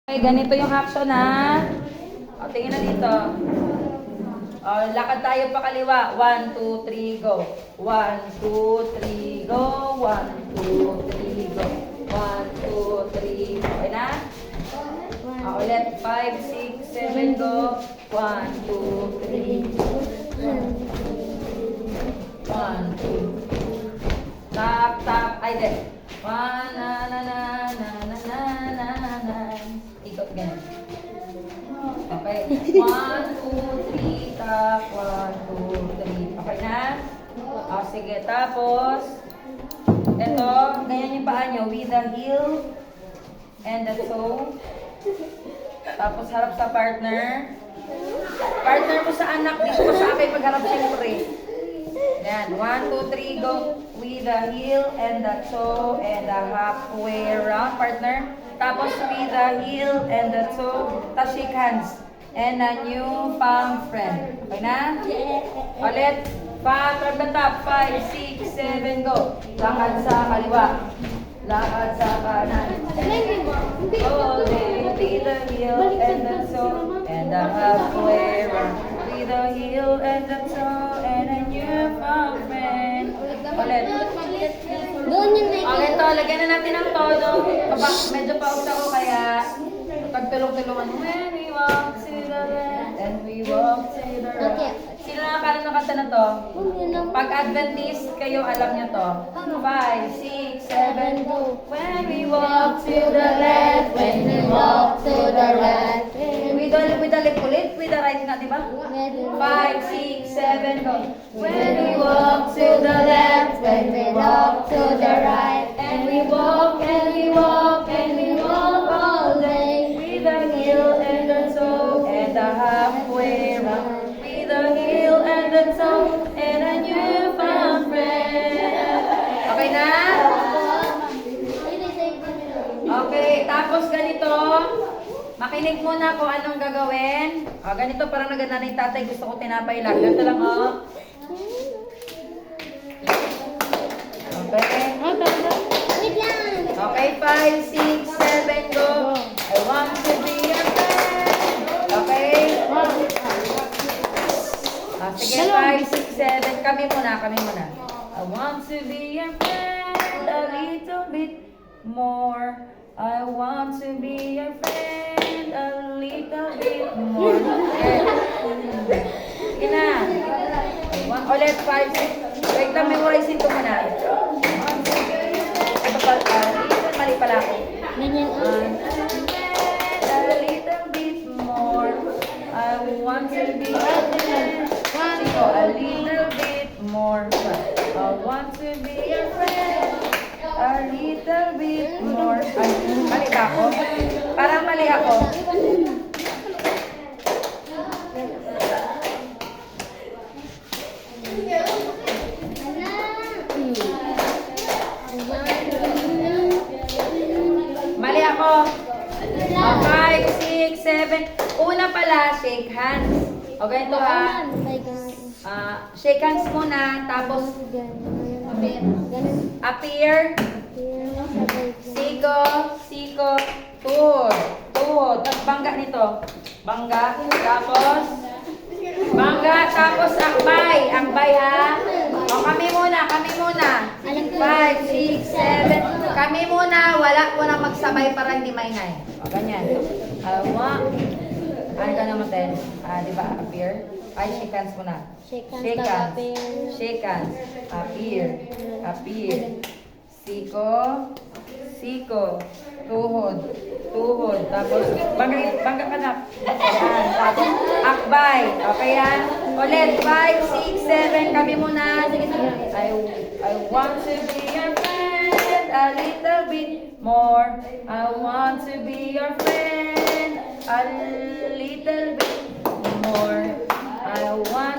Okay, ganito yung action ha. O, tingin na dito. O, lakad tayo pa kaliwa. 1, 2, 3, go. 1, 2, 3, go. 1, 2, 3, go. 1, 2, 3. Okay na? O, ulit. 5, 6, 7, go. 1, 2, 3. 1, 2. Tap, tap. Ay, de. 1, na, na, na, na, na, na, na, na. Ikot ganyan. Okay. 1, 2, 3, tap. 1, 2, 3. Okay na? O, sige. Tapos, ito, ganyan yung paa nyo. With the heel and the toe. Tapos, harap sa partner. Partner mo sa anak. Dito ko sa akin pagharap siyempre. Yan. 1, 2, 3, go. With the heel and the toe and the halfway round, partner. Tapos with the heel and the toe. Tapos shake hands. And a new palm friend. Okay na? Ulit. From the top. 5, 6, 7, go. Lakad sa kaliwa. Lakad sa kanan. All day. With the heel and the toe and the halfway round. With the heel and the toe and a new palm friend. Ulit. Okay, ito. Lagyan na natin ng todo. Medyo paus ako kaya pagtulong-tulungan. When we walk to the left and we walk to the right. Sino nakakaroon ng kanta na to? Pag Adventist, kayo alam nyo to. 5, 6, 7, go. When we walk to the left, when we walk to the right. With the left ulit, with the right nga, di ba? 5, 6, 7, go. When we walk to the left, when we walk to the right. And we walk, and we walk, and we walk all day. With the heel and the toe, and the halfway round. With the heel and the toe, and a new found friend. Okay na? Okay, tapos ganito. Makinig muna kung anong gagawin. O, ganito parang naganda na yung tatay. Gusto ko tinapay lang. Ganito lang, o. Okay. Okay, 5, 6, 7, go. I want to be your friend. Okay? Sige, 5, 6, 7. Kami muna. I want to be your friend a little bit more. I want to be your friend a little bit more. Sige na. Ulit, 5, 6. Wait lang, memorize ito muna. Ito pa, mali pala ako. A little bit more. I want to be your friend. A little bit more. I want to be your friend. A little bit more. Ay, mali ba ako? Parang mali ako. Mali ako. 5, 6, 7. Una pala, shake hands. O ganito ha. Shake hands muna, tapos appear. Siko, tuhod. Tapos bangga nito. Bangga, tapos akbay ha. O kami muna. 5, 6, 7. Kami muna, wala ko na magsabay para hindi maingay. O ganyan. Ano ka naman din? Di ba? Appear. Ay, shake hands muna. Shake hands. Appear. Siko. Tuhod. Tapos, bangga ka na. Ayan. Tapos, akbay. Okay yan? Ulit. 5, 6, 7. Kami muna. I want to be your friend a little bit more. I want to be your friend a little bit more. I want